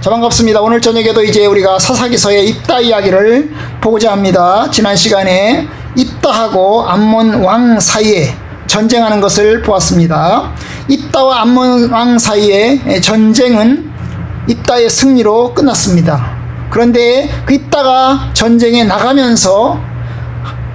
자, 반갑습니다. 오늘 저녁에도 이제 우리가 사사기서의 입다 이야기를 보고자 합니다. 지난 시간에 입다하고 암몬 왕 사이에 전쟁하는 것을 보았습니다. 입다와 암몬 왕 사이의 전쟁은 입다의 승리로 끝났습니다. 그런데 그 입다가 전쟁에 나가면서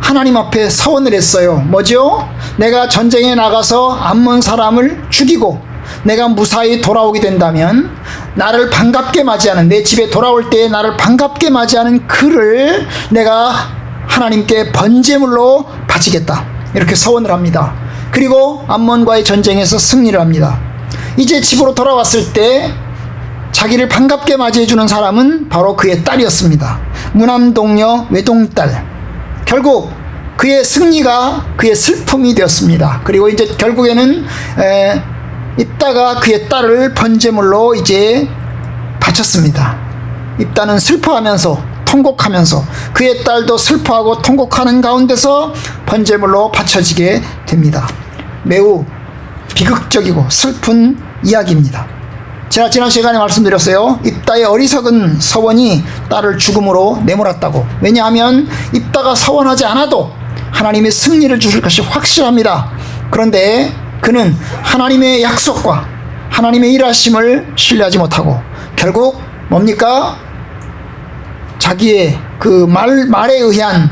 하나님 앞에 서원을 했어요. 뭐죠? 내가 전쟁에 나가서 암몬 사람을 죽이고 내가 무사히 돌아오게 된다면 나를 반갑게 맞이하는, 내 집에 돌아올 때 나를 반갑게 맞이하는 그를 내가 하나님께 번제물로 바치겠다, 이렇게 서원을 합니다. 그리고 암몬과의 전쟁에서 승리를 합니다. 이제 집으로 돌아왔을 때 자기를 반갑게 맞이해주는 사람은 바로 그의 딸이었습니다. 무남동녀 외동딸. 결국 그의 승리가 그의 슬픔이 되었습니다. 그리고 이제 결국에는 입다가 그의 딸을 번제물로 이제 바쳤습니다. 입다는 슬퍼하면서 통곡하면서 그의 딸도 슬퍼하고 통곡하는 가운데서 번제물로 바쳐지게 됩니다. 매우 비극적이고 슬픈 이야기입니다. 제가 지난 시간에 말씀드렸어요. 입다의 어리석은 서원이 딸을 죽음으로 내몰았다고. 왜냐하면 입다가 서원하지 않아도 하나님의 승리를 주실 것이 확실합니다. 그런데 그는 하나님의 약속과 하나님의 일하심을 신뢰하지 못하고 결국 뭡니까? 자기의 그 말에 의한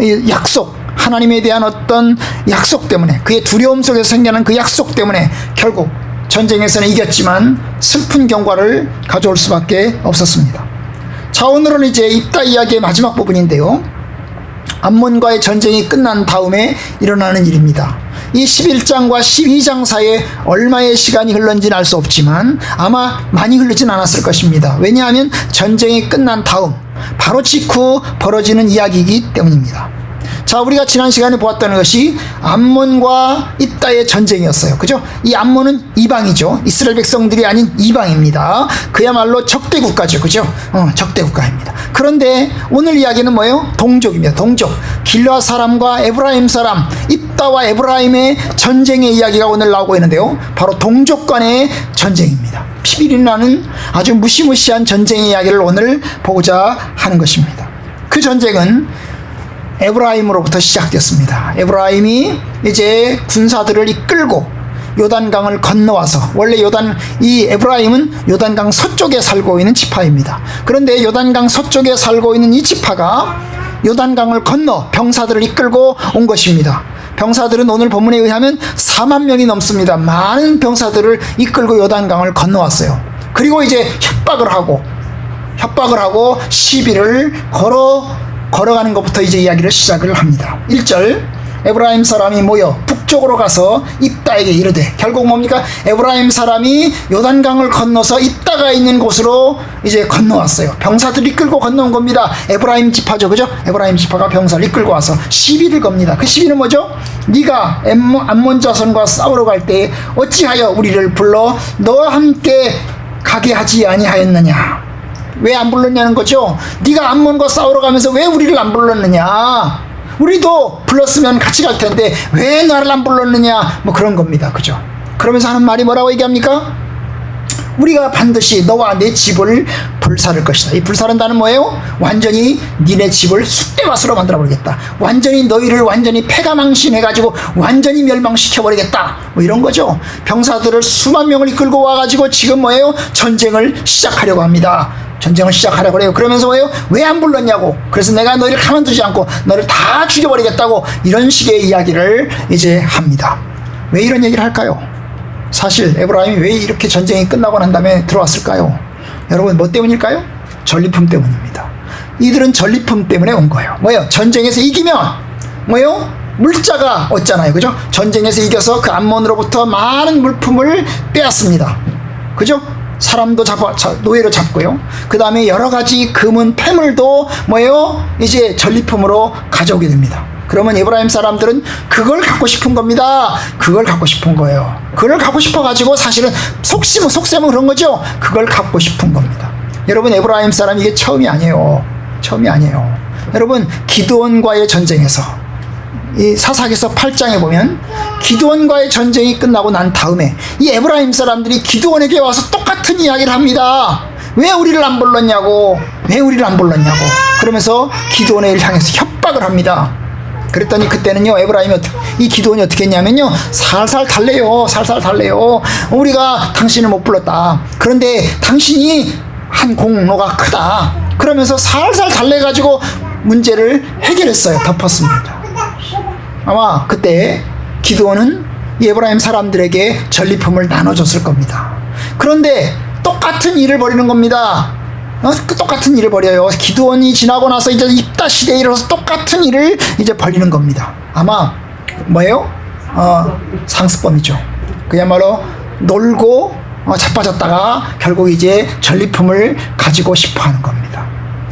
이 약속, 하나님에 대한 어떤 약속 때문에, 그의 두려움 속에서 생겨난 그 약속 때문에 결국 전쟁에서는 이겼지만 슬픈 경과를 가져올 수밖에 없었습니다. 자, 오늘은 이제 입다 이야기의 마지막 부분인데요. 암몬과의 전쟁이 끝난 다음에 일어나는 일입니다. 이 11장과 12장 사이에 얼마의 시간이 흘렀는지는 알 수 없지만 아마 많이 흐르진 않았을 것입니다. 왜냐하면 전쟁이 끝난 다음 바로 직후 벌어지는 이야기이기 때문입니다. 자, 우리가 지난 시간에 보았던 것이 암몬과 입다의 전쟁이었어요. 그죠? 이 암몬은 이방이죠. 이스라엘 백성들이 아닌 이방입니다. 그야말로 적대 국가죠. 그죠? 적대 국가입니다. 그런데 오늘 이야기는 뭐예요? 동족입니다. 동족. 길르앗 사람과 에브라임 사람, 입다와 에브라임의 전쟁의 이야기가 오늘 나오고 있는데요. 바로 동족 간의 전쟁입니다. 피비린내 나는 아주 무시무시한 전쟁의 이야기를 오늘 보고자 하는 것입니다. 그 전쟁은 에브라임으로부터 시작되었습니다. 에브라임이 이제 군사들을 이끌고 요단강을 건너와서, 원래 이 에브라임은 요단강 서쪽에 살고 있는 지파입니다. 그런데 요단강 서쪽에 살고 있는 이 지파가 요단강을 건너 병사들을 이끌고 온 것입니다. 병사들은 오늘 본문에 의하면 4만 명이 넘습니다. 많은 병사들을 이끌고 요단강을 건너왔어요. 그리고 이제 협박을 하고 시비를 걸어가는 것부터 이제 이야기를 시작을 합니다. 1절, 에브라임 사람이 모여 북쪽으로 가서 입다에게 이르되, 결국 뭡니까? 에브라임 사람이 요단강을 건너서 입다가 있는 곳으로 이제 건너왔어요. 병사들이 이끌고 건너온 겁니다. 에브라임 지파죠, 그죠? 에브라임 지파가 병사를 이끌고 와서 시비를 겁니다. 그 시비는 뭐죠? 네가 암몬 자손과 싸우러 갈 때 어찌하여 우리를 불러 너와 함께 가게 하지 아니하였느냐? 왜 안 불렀냐는 거죠. 네가 암몬과 싸우러 가면서 왜 우리를 안 불렀느냐? 우리도 불렀으면 같이 갈 텐데 왜 나를 안 불렀느냐? 뭐 그런 겁니다. 그죠? 그러면서 하는 말이 뭐라고 얘기합니까? 우리가 반드시 너와 내 집을 불사를 것이다. 이 불사른다는 뭐예요? 완전히 니네 집을 쑥대밭으로 만들어버리겠다. 완전히 너희를 완전히 패가망신해가지고 완전히 멸망시켜버리겠다. 뭐 이런 거죠. 병사들을 수만 명을 이끌고 와가지고 지금 뭐예요? 전쟁을 시작하려고 합니다. 전쟁을 시작하려고 그래요. 그러면서 뭐예요? 왜 안 불렀냐고. 그래서 내가 너희를 가만두지 않고 너를 다 죽여버리겠다고, 이런 식의 이야기를 이제 합니다. 왜 이런 얘기를 할까요? 사실 에브라임이 왜 이렇게 전쟁이 끝나고 난 다음에 들어왔을까요? 여러분, 뭐 때문일까요? 전리품 때문입니다. 이들은 전리품 때문에 온 거예요. 뭐예요? 전쟁에서 이기면 뭐예요? 물자가 얻잖아요. 그죠? 전쟁에서 이겨서 그 암몬으로부터 많은 물품을 빼앗습니다. 그죠? 사람도 노예로 잡고요. 그 다음에 여러 가지 금은 패물도 뭐예요? 이제 전리품으로 가져오게 됩니다. 그러면 에브라임 사람들은 그걸 갖고 싶은 겁니다. 그걸 갖고 싶은 거예요. 그걸 갖고 싶어가지고 사실은 속셈은 그런 거죠. 그걸 갖고 싶은 겁니다. 여러분, 에브라임 사람 이게 처음이 아니에요. 여러분, 기드온과의 전쟁에서 이 사사기서 8장에 보면 기드온과의 전쟁이 끝나고 난 다음에 이 에브라임 사람들이 기드온에게 와서 똑같은 이야기를 합니다. 왜 우리를 안 불렀냐고, 왜 우리를 안 불렀냐고 그러면서 기드온을 향해서 협박을 합니다. 그랬더니 그때는요, 이 기드온이 어떻게 했냐면요, 살살 달래요. 우리가 당신을 못 불렀다. 그런데 당신이 한 공로가 크다. 그러면서 살살 달래가지고 문제를 해결했어요. 덮었습니다. 아마 그때 기드온은 에브라임 사람들에게 전리품을 나눠줬을 겁니다. 그런데 똑같은 일을 벌이는 겁니다. 똑같은 일을 벌여요. 기드온이 지나고 나서 이제 입다 시대에 이르러서 똑같은 일을 이제 벌이는 겁니다. 아마 뭐예요? 상습범이죠. 그야말로 놀고 자빠졌다가 결국 이제 전리품을 가지고 싶어 하는 겁니다.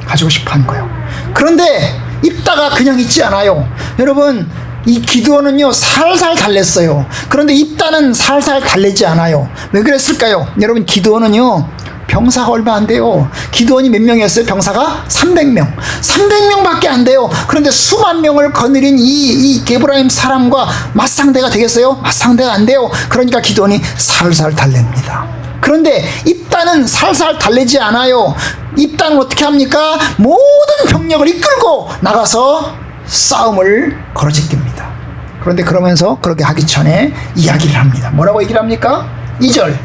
가지고 싶어 하는 거예요. 그런데 입다가 그냥 있지 않아요. 여러분, 이 기드온은요, 살살 달랬어요. 그런데 입다는 살살 달래지 않아요. 왜 그랬을까요? 여러분, 기드온은요, 병사가 얼마 안 돼요. 기드온이 몇 명이었어요? 병사가 300명. 300명밖에 안 돼요. 그런데 수만 명을 거느린 이 에브라임 사람과 맞상대가 되겠어요? 맞상대가 안 돼요. 그러니까 기드온이 살살 달랩니다. 그런데 입다는 살살 달래지 않아요. 입다는 어떻게 합니까? 모든 병력을 이끌고 나가서 싸움을 걸어제낍니다. 그런데 그러면서 그렇게 하기 전에 이야기를 합니다. 뭐라고 얘기를 합니까? 2절.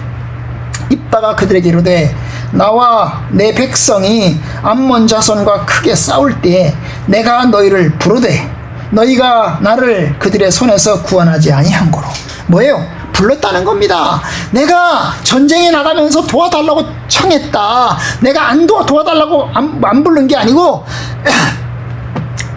입다가 그들에게 이르되 나와 내 백성이 암몬 자손과 크게 싸울 때에 내가 너희를 부르되 너희가 나를 그들의 손에서 구원하지 아니한고로. 뭐예요? 불렀다는 겁니다. 내가 전쟁에 나가면서 도와달라고 청했다. 내가 도와달라고 안 부른 게 아니고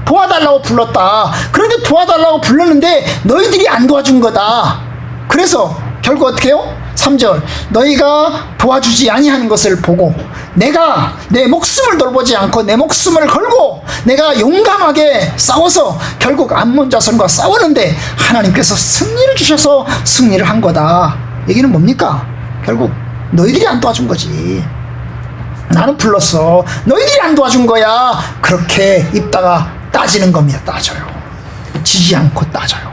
도와달라고 불렀다. 그런데 도와달라고 불렀는데 너희들이 안 도와준 거다. 그래서 결국 어떻게 해요? 3절. 너희가 도와주지 아니하는 것을 보고 내가 내 목숨을 돌보지 않고 내 목숨을 걸고 내가 용감하게 싸워서 결국 암몬 자손과 싸우는데 하나님께서 승리를 주셔서 승리를 한 거다. 얘기는 뭡니까? 결국 너희들이 안 도와준 거지. 나는 불렀어. 너희들이 안 도와준 거야. 그렇게 입다가 따지는 겁니다. 따져요. 지지 않고 따져요.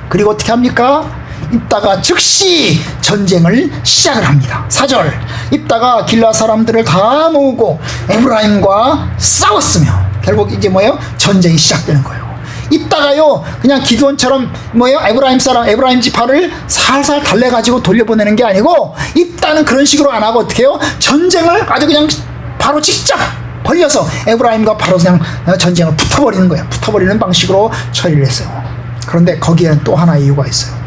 그리고 어떻게 합니까? 입다가 즉시 전쟁을 시작을 합니다. 4절. 입다가 길라 사람들을 다 모으고 에브라임과 싸웠으며 결국 이제 뭐예요? 전쟁이 시작되는 거예요. 입다가요 그냥 기드온처럼 뭐예요? 에브라임 지파를 살살 달래가지고 돌려보내는 게 아니고 입다는 그런 식으로 안 하고 어떻게 해요? 전쟁을 아주 그냥 바로 직접 벌려서 에브라임과 바로 그냥 전쟁을 붙어버리는 거예요. 붙어버리는 방식으로 처리를 했어요. 그런데 거기에는 또 하나의 이유가 있어요.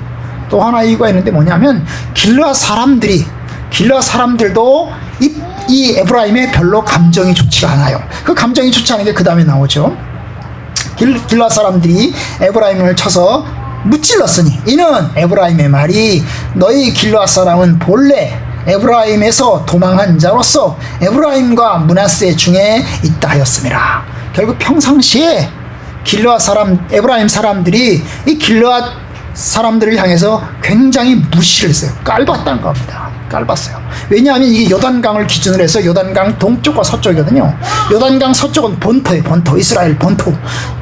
또 하나의 이유가 있는데 뭐냐면 길르앗 사람들도 이 에브라임에 별로 감정이 좋지가 않아요. 그 감정이 좋지 않은 게 그 다음에 나오죠. 길르앗 사람들이 에브라임을 쳐서 무찔렀으니 이는 에브라임의 말이 너희 길르앗 사람은 본래 에브라임에서 도망한 자로서 에브라임과 므낫세 중에 있다 하였습니다. 결국 평상시에 에브라임 사람들이 이 길르앗 사람들을 향해서 굉장히 무시를 했어요. 깔봤다는 겁니다. 깔봤어요. 왜냐하면 이게 요단강을 기준으로 해서 요단강 동쪽과 서쪽이거든요. 요단강 서쪽은 본토예요. 본토. 이스라엘 본토.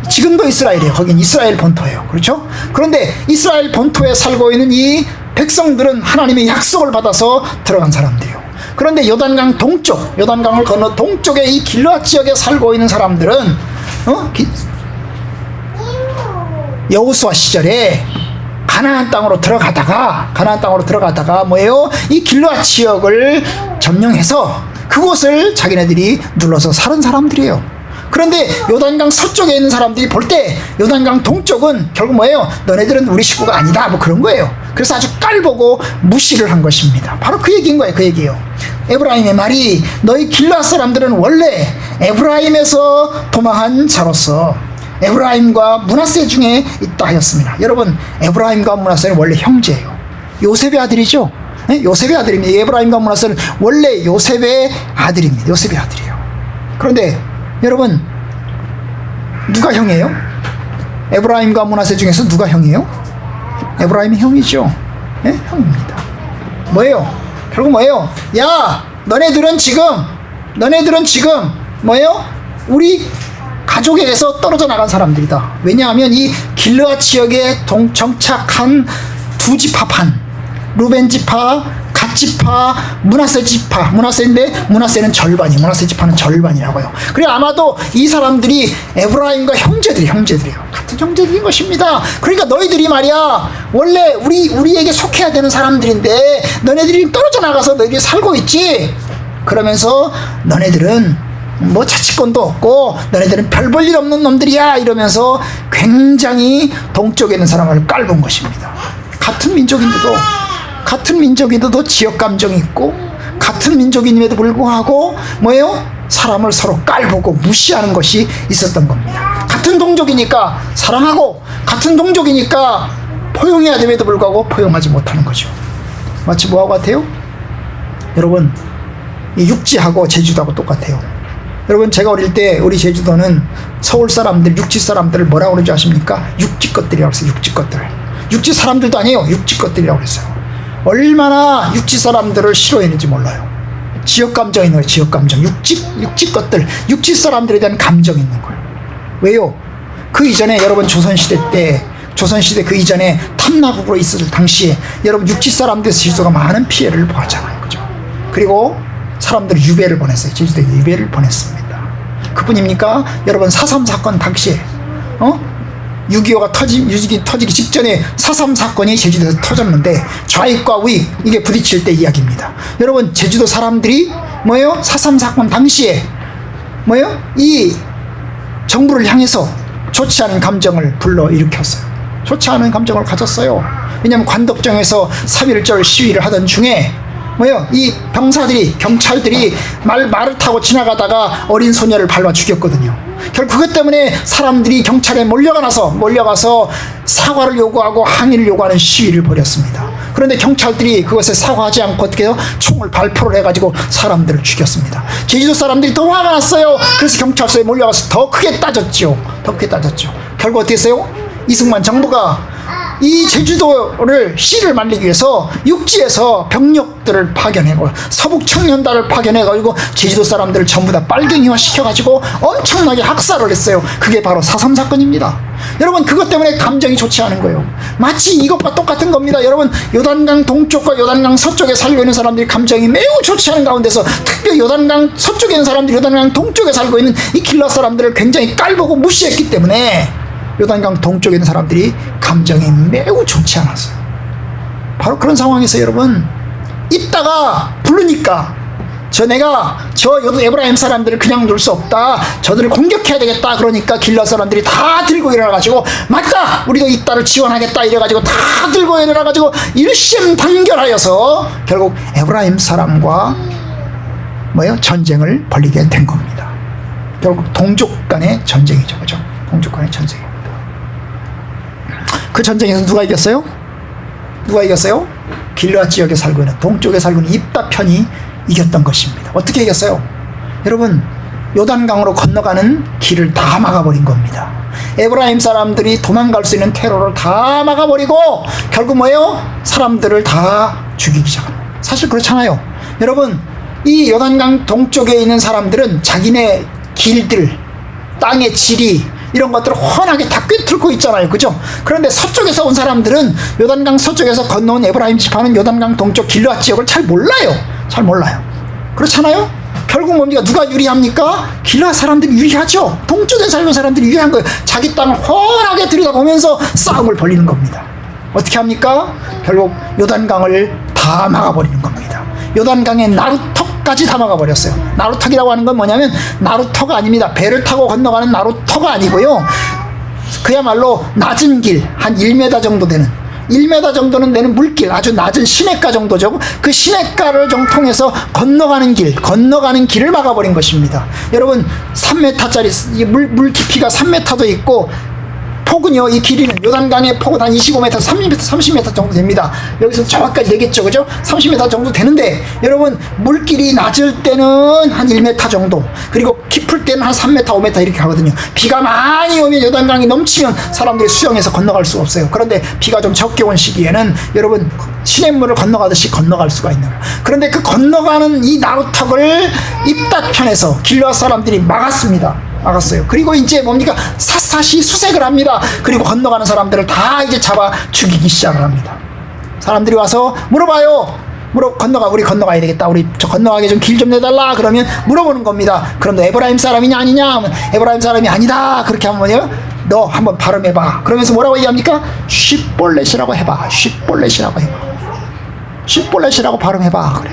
지금도 이스라엘이에요. 거긴 이스라엘 본토예요. 그렇죠? 그런데 이스라엘 본토에 살고 있는 이 백성들은 하나님의 약속을 받아서 들어간 사람들이에요. 그런데 요단강 동쪽, 요단강을 건너 동쪽에 이 길르앗 지역에 살고 있는 사람들은 여호수아 시절에 가나안 땅으로 들어가다가 뭐예요? 이 길르앗 지역을 점령해서 그곳을 자기네들이 눌러서 사는 사람들이에요. 그런데 요단강 서쪽에 있는 사람들이 볼 때 요단강 동쪽은 결국 뭐예요? 너네들은 우리 식구가 아니다. 뭐 그런 거예요. 그래서 아주 깔보고 무시를 한 것입니다. 바로 그 얘기인 거예요. 그 얘기예요. 에브라임의 말이 너희 길르앗 사람들은 원래 에브라임에서 도망한 자로서 에브라임과 므낫세 중에 있다 하였습니다. 여러분, 에브라임과 므낫세는 원래 형제예요. 요셉의 아들이죠. 네? 요셉의 아들입니다. 에브라임과 므낫세는 원래 요셉의 아들입니다. 요셉의 아들이에요. 그런데 여러분, 누가 형이에요? 에브라임과 므낫세 중에서 누가 형이에요? 에브라임이 형이죠. 네? 형입니다. 뭐예요? 결국 뭐예요? 야, 너네들은 지금 뭐예요? 우리 가족에게서 떨어져 나간 사람들이다. 왜냐하면 이 길르앗 지역에 정착한 두 지파판, 루벤 지파, 갓 지파, 므낫세 지파, 므낫세는 절반이, 므낫세 지파는 절반이라고요. 그리고 아마도 이 사람들이 에브라임과 형제예요. 같은 형제들인 것입니다. 그러니까 너희들이 말이야, 원래 우리에게 속해야 되는 사람들인데 너네들이 떨어져 나가서 너희들이 살고 있지. 그러면서 너네들은 뭐 자치권도 없고 너네들은 별 볼 일 없는 놈들이야 이러면서 굉장히 동쪽에 있는 사람을 깔본 것입니다. 같은 민족인데도 지역 감정이 있고, 같은 민족임에도 불구하고 뭐예요? 사람을 서로 깔보고 무시하는 것이 있었던 겁니다. 같은 동족이니까 사랑하고, 같은 동족이니까 포용해야 됨에도 불구하고 포용하지 못하는 거죠. 마치 뭐하고 같아요? 여러분, 이 육지하고 제주도하고 똑같아요. 여러분, 제가 어릴 때 우리 제주도는 서울 사람들, 육지 사람들을 뭐라고 그러지 아십니까? 육지 것들이라고 했어요. 육지 것들. 육지 사람들도 아니에요. 육지 것들이라고 그랬어요. 얼마나 육지 사람들을 싫어했는지 몰라요. 지역 감정이 있는 거예요. 지역 감정. 육지 것들, 육지 사람들에 대한 감정이 있는 거예요. 왜요? 그 이전에 여러분 조선시대 그 이전에 탐나국으로 있을 당시에 여러분 육지 사람들에서 제주도가 많은 피해를 보았잖아요. 그죠? 그리고 사람들이 유배를 보냈어요. 제주도에 유배를 보냈습니다. 그뿐입니까? 여러분 4.3 사건 당시에 6.25가 터지기 직전에 4.3 사건이 제주도에서 터졌는데 좌익과 우익 이게 부딪힐 때 이야기입니다. 여러분 제주도 사람들이 뭐예요? 4.3 사건 당시에 뭐예요? 이 정부를 향해서 좋지 않은 감정을 불러일으켰어요. 좋지 않은 감정을 가졌어요. 왜냐하면 관덕정에서 3.1절 시위를 하던 중에 뭐요? 이 병사들이, 경찰들이 말을 타고 지나가다가 어린 소녀를 밟아 죽였거든요. 결국 그것 때문에 사람들이 경찰에 몰려가서 사과를 요구하고 항의를 요구하는 시위를 벌였습니다. 그런데 경찰들이 그것에 사과하지 않고 어떻게 해요? 총을 발포를 해가지고 사람들을 죽였습니다. 제주도 사람들이 더 화가 났어요. 그래서 경찰서에 몰려가서 더 크게 따졌죠. 결국 어떻게 했어요? 이승만 정부가 이 제주도를 씨를 말리기 위해서 육지에서 병력들을 파견하고 서북 청년단을 파견해가지고 제주도 사람들을 전부 다 빨갱이화 시켜가지고 엄청나게 학살을 했어요. 그게 바로 4.3 사건입니다. 여러분 그것 때문에 감정이 좋지 않은 거예요. 마치 이것과 똑같은 겁니다. 여러분 요단강 동쪽과 요단강 서쪽에 살고 있는 사람들이 감정이 매우 좋지 않은 가운데서 특별히 요단강 서쪽에 있는 사람들이 요단강 동쪽에 살고 있는 이 길라 사람들을 굉장히 깔보고 무시했기 때문에 요단강 동쪽에 있는 사람들이 감정이 매우 좋지 않았어요. 바로 그런 상황에서 여러분 있다가 부르니까 내가 에브라임 사람들을 그냥 둘 수 없다. 저들을 공격해야 되겠다. 그러니까 길라 사람들이 다 들고 일어나가지고 맞다! 우리도 이 딸을 지원하겠다. 이래가지고 다 들고 일어나가지고 일심단결하여서 결국 에브라임 사람과 전쟁을 벌이게 된 겁니다. 결국 동족 간의 전쟁이죠. 그죠? 동족 간의 전쟁입니다. 그 전쟁에서 누가 이겼어요? 길르앗 지역에 살고 있는 동쪽에 살고 있는 입다 편이 이겼던 것입니다. 어떻게 이겼어요? 여러분 요단강으로 건너가는 길을 다 막아버린 겁니다. 에브라임 사람들이 도망갈 수 있는 퇴로를 다 막아버리고 결국 사람들을 다 죽이기 시작합니다. 사실 그렇잖아요. 여러분 이 요단강 동쪽에 있는 사람들은 자기네 길들, 땅의 질이 이런 것들을 훤하게 다 꿰뚫고 있잖아요. 그죠? 그런데 서쪽에서 온 사람들은 요단강 서쪽에서 건너온 에브라임 지파는 요단강 동쪽 길르앗 지역을 잘 몰라요. 그렇잖아요? 결국 뭡니까? 누가 유리합니까? 길르앗 사람들이 유리하죠. 동쪽에 살고 사람들이 유리한 거예요. 자기 땅을 훤하게 들여다보면서 싸움을 벌이는 겁니다. 어떻게 합니까? 결국 요단강을 다 막아버리는 겁니다. 요단강의 나루터까지 다 막아버렸어요. 나루터기라고 하는 건 뭐냐면 나루터가 아닙니다. 배를 타고 건너가는 나루터가 아니고요. 그야말로 낮은 길, 한 1m 정도 되는 1m 정도는 되는 물길, 아주 낮은 시냇가 정도죠. 그 시냇가를 통해서 건너가는 길을 막아버린 것입니다. 여러분 3m짜리 물 깊이가 3m도 있고 폭은요, 이 길이는 요단강의 폭은 한 25m, 30m 정도 됩니다. 여기서 저까지 되겠죠, 그죠? 30m 정도 되는데 여러분 물길이 낮을 때는 한 1m 정도, 그리고 깊을 때는 한 3m, 5m 이렇게 가거든요. 비가 많이 오면 요단강이 넘치면 사람들이 수영해서 건너갈 수가 없어요. 그런데 비가 좀 적게 온 시기에는 여러분 시냇물을 건너가듯이 건너갈 수가 있는 거예요. 그런데 그 건너가는 이 나루턱을 입다편에서 길르앗 사람들이 막았어요. 그리고 이제 뭡니까? 샅샅이 수색을 합니다. 그리고 건너가는 사람들을 다 이제 잡아 죽이기 시작을 합니다. 사람들이 와서 물어봐요. 우리 건너가야 되겠다. 우리 저 건너가게 좀 길 좀 내달라. 그러면 물어보는 겁니다. 그럼 너 에브라임 사람이냐 아니냐? 에브라임 사람이 아니다. 그렇게 하면 뭐냐? 너 한번 발음해봐. 그러면서 뭐라고 얘기합니까? 쉽볼렛이라고 해봐. 쉽볼렛이라고 해봐. 쉽볼렛이라고 발음해봐. 그래.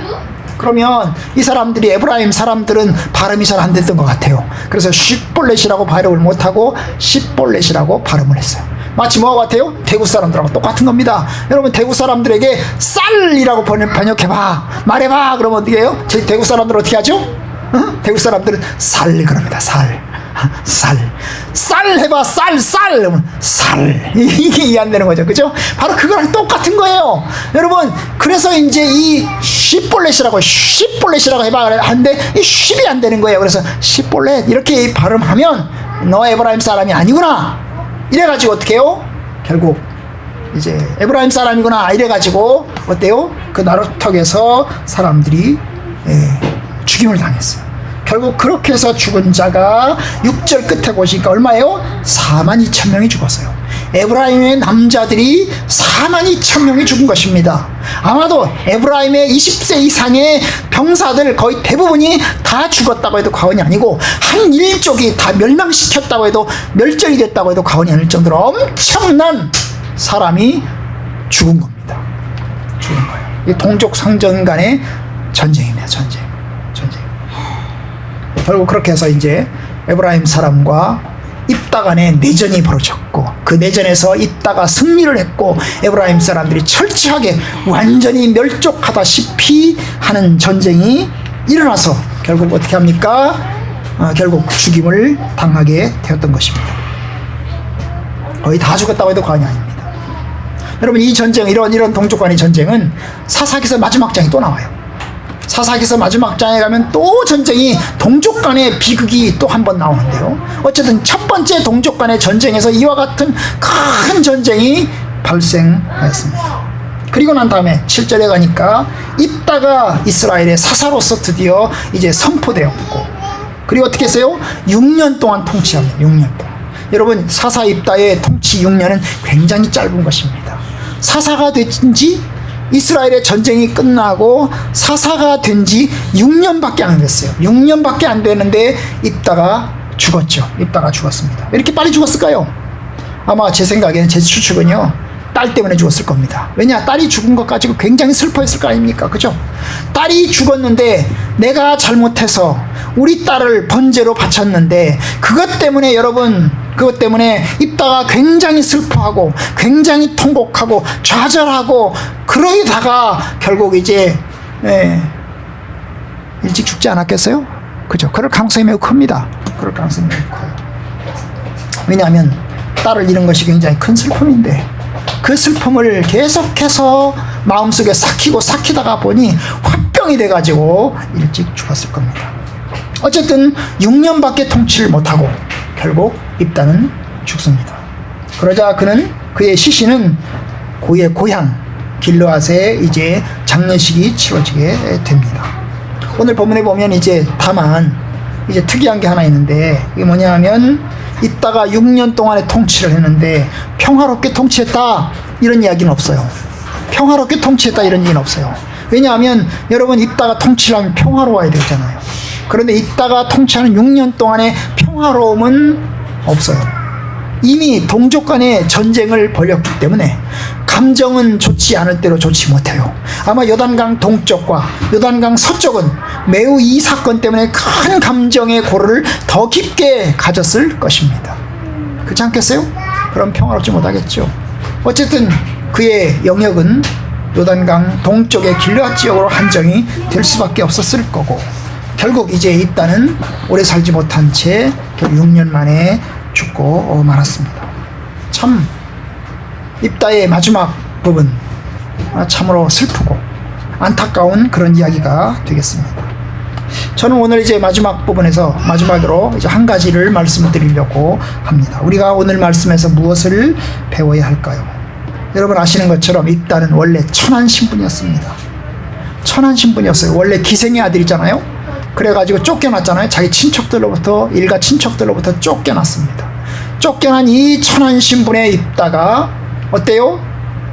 그러면 이 사람들이 에브라임 사람들은 발음이 잘 안 됐던 것 같아요. 그래서 쉽볼렛이라고 발음을 못하고 십볼렛이라고 발음을 했어요. 마치 뭐와 같아요? 대구 사람들하고 똑같은 겁니다. 여러분 대구 사람들에게 쌀이라고 번역해봐. 말해봐. 그러면 어떻게 해요? 대구 사람들은 어떻게 하죠? 대구 사람들은 살 그럽니다. 살 해봐. 쌀 그러면 살 이게 이해 안 되는 거죠. 그죠? 바로 그거랑 똑같은 거예요. 여러분 그래서 이제 이 쉽볼렛이라고 해봐 하는데 이 쉽이 안 되는 거예요. 그래서 쉽볼렛 이렇게 발음하면 너 에브라임 사람이 아니구나 이래가지고 어떻게 해요? 결국 이제 에브라임 사람이구나 이래가지고 어때요? 그 나루턱에서 사람들이 죽임을 당했어요. 결국 그렇게 해서 죽은 자가 6절 끝에 보시니까 얼마예요? 42,000명이 죽었어요. 에브라임의 남자들이 42,000명이 죽은 것입니다. 아마도 에브라임의 20세 이상의 병사들 거의 대부분이 다 죽었다고 해도 과언이 아니고 한 일족이 다 멸망시켰다고 해도 멸절이 됐다고 해도 과언이 아닐 정도로 엄청난 사람이 죽은 겁니다. 죽은 거예요. 이 동족 상전 간의 전쟁입니다. 전쟁. 결국 그렇게 해서 이제 에브라임 사람과 입다 간의 내전이 벌어졌고 그 내전에서 입다가 승리를 했고 에브라임 사람들이 철저하게 완전히 멸족하다시피 하는 전쟁이 일어나서 결국 어떻게 합니까? 결국 죽임을 당하게 되었던 것입니다. 거의 다 죽었다고 해도 과언이 아닙니다. 여러분 이 전쟁 이런 동족 간의 전쟁은 사사기서 마지막 장이 또 나와요. 사사기서 마지막 장에 가면 또 전쟁이 동족 간의 비극이 또 한 번 나오는데요. 어쨌든 첫 번째 동족 간의 전쟁에서 이와 같은 큰 전쟁이 발생하였습니다. 그리고 난 다음에 7절에 가니까 입다가 이스라엘의 사사로서 드디어 이제 선포되었고 그리고 어떻게 했어요? 6년 동안 통치합니다. 6년 동안. 여러분 사사 입다의 통치 6년은 굉장히 짧은 것입니다. 사사가 된지 이스라엘의 전쟁이 끝나고 사사가 된 지 6년밖에 안 됐어요. 6년밖에 안 되는데 입다가 죽었죠. 입다가 죽었습니다. 왜 이렇게 빨리 죽었을까요? 아마 제 생각에는 제 추측은요. 딸 때문에 죽었을 겁니다. 왜냐? 딸이 죽은 것 가지고 굉장히 슬퍼했을 거 아닙니까? 그죠? 딸이 죽었는데 내가 잘못해서 우리 딸을 번제로 바쳤는데 그것 때문에 여러분 그것 때문에 입다가 굉장히 슬퍼하고 굉장히 통곡하고 좌절하고 그러다가 결국 이제 일찍 죽지 않았겠어요? 그죠? 그럴 가능성이 매우 큽니다. 그럴 가능성이 매우 커요. 왜냐하면 딸을 잃은 것이 굉장히 큰 슬픔인데 그 슬픔을 계속해서 마음속에 삭히다가 보니 화병이 돼가지고 일찍 죽었을 겁니다. 어쨌든 6년밖에 통치를 못하고 결국 입다는 죽습니다. 그러자 그의 시신은 그의 고향 길르앗에 이제 장례식이 치러지게 됩니다. 오늘 본문에 보면 이제 다만 이제 특이한 게 하나 있는데 이게 뭐냐 하면 입다가 6년 동안의 통치를 했는데 평화롭게 통치했다 이런 이야기는 없어요. 평화롭게 통치했다 이런 얘기는 없어요. 왜냐하면 여러분 입다가 통치를 하면 평화로워야 되잖아요. 그런데 입다가 통치하는 6년 동안의 평화로움은 없어요. 이미 동족 간의 전쟁을 벌였기 때문에 감정은 좋지 않을 대로 좋지 못해요. 아마 요단강 동쪽과 요단강 서쪽은 매우 이 사건 때문에 큰 감정의 고를 더 깊게 가졌을 것입니다. 그렇지 않겠어요? 그럼 평화롭지 못하겠죠. 어쨌든 그의 영역은 요단강 동쪽의 길르앗 지역으로 한정이 될 수밖에 없었을 거고 결국 이제 입다는 오래 살지 못한 채 결국 6년 만에 죽고 말았습니다. 참 입다의 마지막 부분 참으로 슬프고 안타까운 그런 이야기가 되겠습니다. 저는 오늘 이제 마지막 부분에서 마지막으로 이제 한 가지를 말씀드리려고 합니다. 우리가 오늘 말씀에서 무엇을 배워야 할까요? 여러분 아시는 것처럼 입다는 원래 천한 신분이었습니다. 천한 신분이었어요. 원래 기생의 아들이잖아요. 그래가지고 쫓겨났잖아요. 자기 친척들로부터 일가 친척들로부터 쫓겨났습니다. 쫓겨난 이 천한 신분에 입다가 어때요?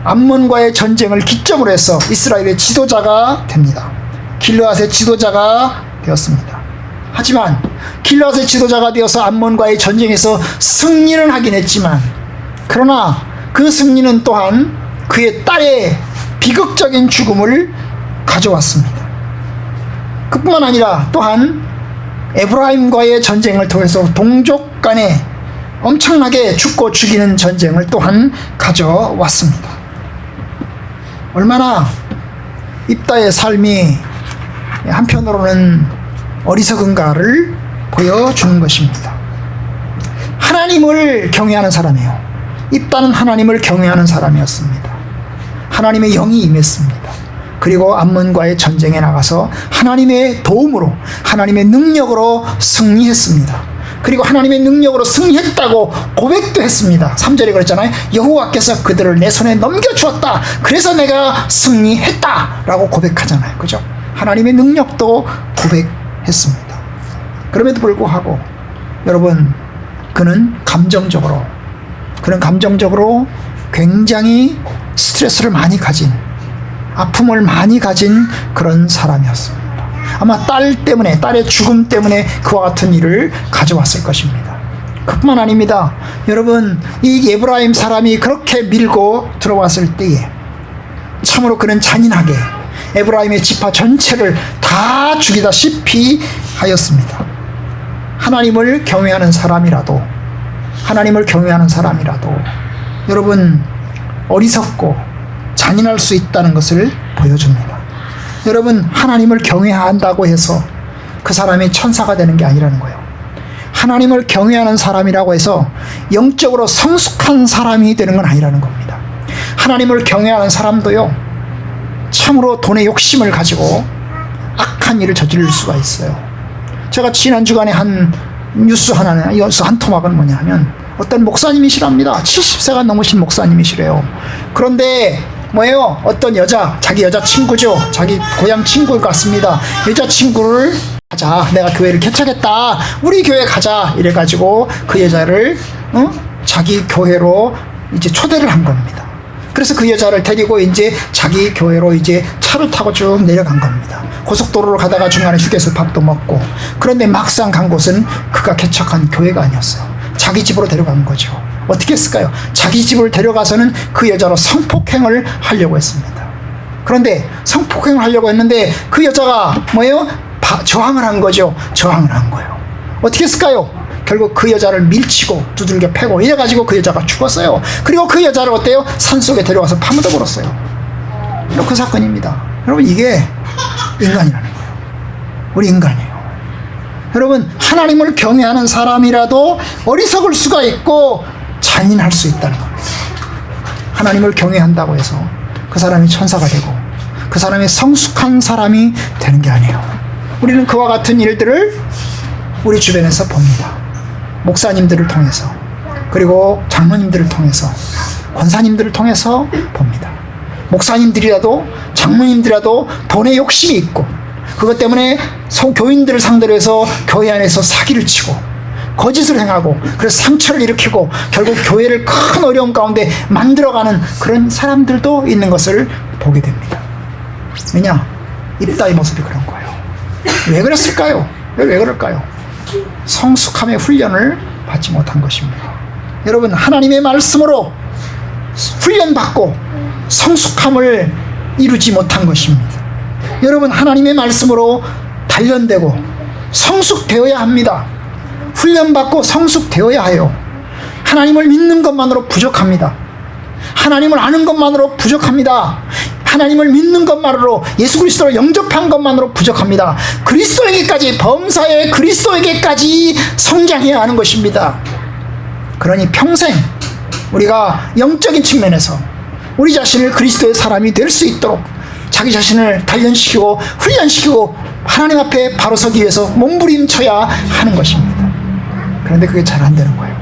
암몬과의 전쟁을 기점으로 해서 이스라엘의 지도자가 됩니다. 길르앗의 지도자가 되었습니다. 하지만 길르앗의 지도자가 되어서 암몬과의 전쟁에서 승리는 하긴 했지만, 그러나 그 승리는 또한 그의 딸의 비극적인 죽음을 가져왔습니다. 그뿐만 아니라 또한 에브라임과의 전쟁을 통해서 동족 간에 엄청나게 죽고 죽이는 전쟁을 또한 가져왔습니다. 얼마나 입다의 삶이 한편으로는 어리석은가를 보여주는 것입니다. 하나님을 경외하는 사람이에요. 입다는 하나님을 경외하는 사람이었습니다. 하나님의 영이 임했습니다. 그리고 암몬과의 전쟁에 나가서 하나님의 도움으로, 하나님의 능력으로 승리했습니다. 그리고 하나님의 능력으로 승리했다고 고백도 했습니다. 3절에 그랬잖아요. 여호와께서 그들을 내 손에 넘겨주었다. 그래서 내가 승리했다 라고 고백하잖아요. 그죠? 하나님의 능력도 고백했습니다. 그럼에도 불구하고 여러분, 그는 감정적으로 굉장히 스트레스를 많이 가진, 아픔을 많이 가진 그런 사람이었습니다. 아마 딸의 죽음 때문에 그와 같은 일을 가져왔을 것입니다. 그뿐만 아닙니다. 여러분, 이 에브라임 사람이 그렇게 밀고 들어왔을 때에 참으로 그는 잔인하게 에브라임의 지파 전체를 다 죽이다시피 하였습니다. 하나님을 경외하는 사람이라도 여러분, 어리석고 잔인할 수 있다는 것을 보여줍니다. 여러분, 하나님을 경외한다고 해서 그 사람이 천사가 되는 게 아니라는 거예요. 하나님을 경외하는 사람이라고 해서 영적으로 성숙한 사람이 되는 건 아니라는 겁니다. 하나님을 경외하는 사람도요, 참으로 돈의 욕심을 가지고 악한 일을 저지를 수가 있어요. 제가 지난 주간에 한 뉴스 한 토막은 뭐냐면, 어떤 목사님이시랍니다. 70세가 넘으신 목사님이시래요. 그런데 뭐예요? 어떤 자기 여자친구죠. 자기 고향 친구 같습니다. 여자친구를 가자, 내가 교회를 개척했다, 우리 교회 가자 이래가지고 그 여자를 자기 교회로 이제 초대를 한 겁니다. 그래서 그 여자를 데리고 이제 자기 교회로 이제 차를 타고 쭉 내려간 겁니다. 고속도로를 가다가 중간에 휴게소 밥도 먹고. 그런데 막상 간 곳은 그가 개척한 교회가 아니었어요. 자기 집으로 데려간 거죠. 어떻게 했을까요? 자기 집을 데려가서는 그 여자로 성폭행을 하려고 했습니다. 그런데 성폭행을 하려고 했는데 그 여자가 뭐예요? 저항을 한 거죠. 저항을 한 거예요. 어떻게 했을까요? 결국 그 여자를 밀치고 두들겨 패고 이래가지고 그 여자가 죽었어요. 그리고 그 여자를 어때요? 산속에 데려가서 파묻어 버렸어요. 그 사건입니다. 여러분, 이게 인간이라는 거예요. 우리 인간이에요. 여러분, 하나님을 경외하는 사람이라도 어리석을 수가 있고 잔인할 수 있다는 겁니다. 하나님을 경외한다고 해서 그 사람이 천사가 되고 그 사람이 성숙한 사람이 되는 게 아니에요. 우리는 그와 같은 일들을 우리 주변에서 봅니다. 목사님들을 통해서, 그리고 장로님들을 통해서, 권사님들을 통해서 봅니다. 목사님들이라도 장로님들이라도 돈에 욕심이 있고, 그것 때문에 교인들을 상대로 해서 교회 안에서 사기를 치고 거짓을 행하고, 그래서 상처를 일으키고 결국 교회를 큰 어려움 가운데 만들어가는 그런 사람들도 있는 것을 보게 됩니다. 왜냐? 입다의 모습이 그런 거예요. 왜 그랬을까요? 왜 그럴까요? 성숙함의 훈련을 받지 못한 것입니다. 여러분, 하나님의 말씀으로 훈련받고 성숙함을 이루지 못한 것입니다. 여러분, 하나님의 말씀으로 단련되고 성숙되어야 합니다. 훈련받고 성숙되어야 해요. 하나님을 믿는 것만으로 부족합니다. 하나님을 아는 것만으로 부족합니다. 하나님을 믿는 것만으로, 예수 그리스도를 영접한 것만으로 부족합니다. 그리스도에게까지, 범사의 그리스도에게까지 성장해야 하는 것입니다. 그러니 평생 우리가 영적인 측면에서 우리 자신을 그리스도의 사람이 될 수 있도록 자기 자신을 단련시키고 훈련시키고 하나님 앞에 바로 서기 위해서 몸부림쳐야 하는 것입니다. 그런데 그게 잘 안 되는 거예요.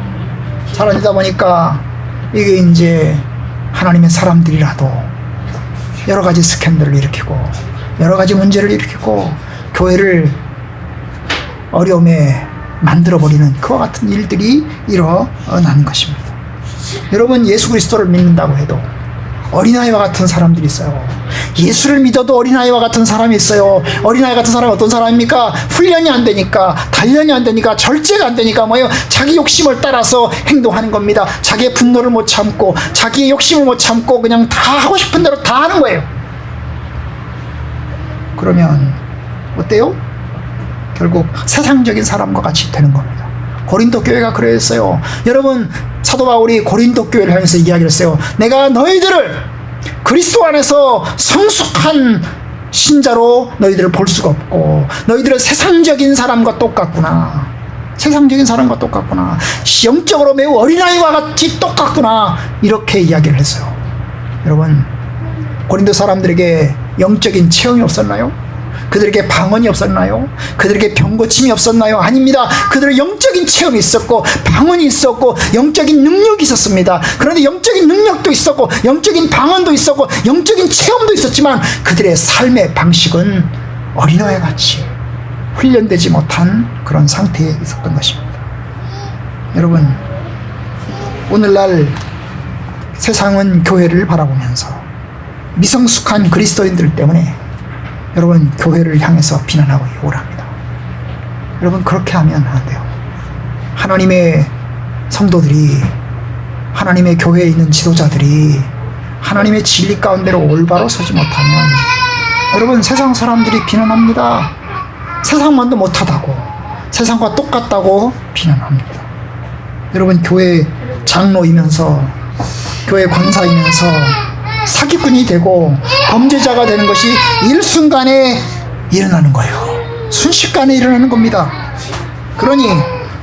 잘 안 되다 보니까 이게 이제 하나님의 사람들이라도 여러 가지 스캔들을 일으키고 여러 가지 문제를 일으키고 교회를 어려움에 만들어버리는 그와 같은 일들이 일어나는 것입니다. 여러분, 예수 그리스도를 믿는다고 해도 어린아이와 같은 사람들이 있어요. 예수를 믿어도 어린아이와 같은 사람이 있어요. 어린아이 같은 사람이 어떤 사람입니까? 훈련이 안 되니까, 단련이 안 되니까, 절제가 안 되니까 뭐예요? 자기 욕심을 따라서 행동하는 겁니다. 자기의 분노를 못 참고, 자기의 욕심을 못 참고 그냥 다 하고 싶은 대로 다 하는 거예요. 그러면 어때요? 결국 세상적인 사람과 같이 되는 겁니다. 고린도 교회가 그랬어요. 여러분, 사도 바울이 고린도 교회를 향해서 이야기를 했어요. 내가 너희들을 그리스도 안에서 성숙한 신자로 너희들을 볼 수가 없고, 너희들은 세상적인 사람과 똑같구나. 세상적인 사람과 똑같구나. 영적으로 매우 어린아이와 같이 똑같구나. 이렇게 이야기를 했어요. 여러분, 고린도 사람들에게 영적인 체험이 없었나요? 그들에게 방언이 없었나요? 그들에게 병고침이 없었나요? 아닙니다. 그들의 영적인 체험이 있었고, 방언이 있었고, 영적인 능력이 있었습니다. 그런데 영적인 능력도 있었고, 영적인 방언도 있었고, 영적인 체험도 있었지만 그들의 삶의 방식은 어린아이 같이 훈련되지 못한 그런 상태에 있었던 것입니다. 여러분, 오늘날 세상은 교회를 바라보면서 미성숙한 그리스도인들 때문에 여러분 교회를 향해서 비난하고 욕을 합니다. 여러분, 그렇게 하면 안 돼요. 하나님의 성도들이, 하나님의 교회에 있는 지도자들이 하나님의 진리 가운데로 올바로 서지 못하면 여러분 세상 사람들이 비난합니다. 세상만도 못하다고, 세상과 똑같다고 비난합니다. 여러분, 교회 장로이면서, 교회 권사이면서 사기꾼이 되고 범죄자가 되는 것이 일순간에 일어나는 거예요. 순식간에 일어나는 겁니다. 그러니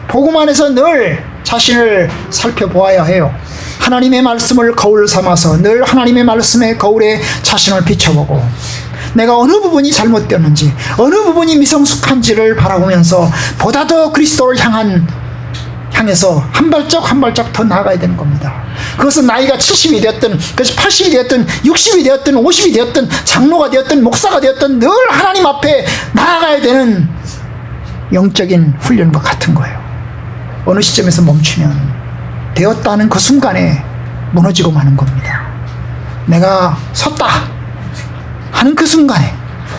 복음 안에서 늘 자신을 살펴보아야 해요. 하나님의 말씀을 거울 삼아서 늘 하나님의 말씀의 거울에 자신을 비춰보고, 내가 어느 부분이 잘못되었는지, 어느 부분이 미성숙한지를 바라보면서 보다 더 그리스도를 향해서 한 발짝 한 발짝 더 나아가야 되는 겁니다. 그것은 나이가 70이 되었든, 그것이 80이 되었든, 60이 되었든, 50이 되었든, 장로가 되었든, 목사가 되었든 늘 하나님 앞에 나아가야 되는 영적인 훈련과 같은 거예요. 어느 시점에서 멈추면 되었다는 그 순간에 무너지고 마는 겁니다. 내가 섰다 하는 그 순간에,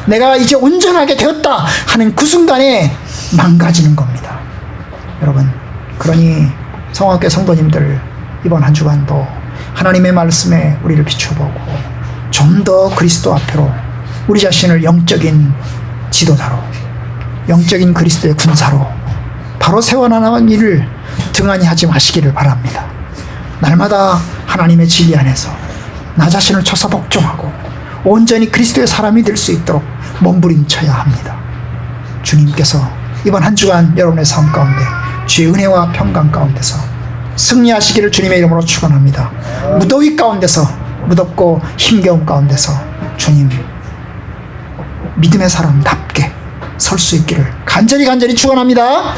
내가 이제 온전하게 되었다 하는 그 순간에 망가지는 겁니다. 여러분, 그러니 성악교 성도님들, 이번 한 주간도 하나님의 말씀에 우리를 비춰보고 좀 더 그리스도 앞으로 우리 자신을 영적인 지도자로, 영적인 그리스도의 군사로 바로 세워나가는 일을 등한히 하지 마시기를 바랍니다. 날마다 하나님의 진리 안에서 나 자신을 쳐서 복종하고 온전히 그리스도의 사람이 될 수 있도록 몸부림쳐야 합니다. 주님께서 이번 한 주간 여러분의 삶 가운데 주의 은혜와 평강 가운데서 승리하시기를 주님의 이름으로 축원합니다. 무더위 가운데서, 무덥고 힘겨움 가운데서 주님 믿음의 사람답게 설 수 있기를 간절히 축원합니다.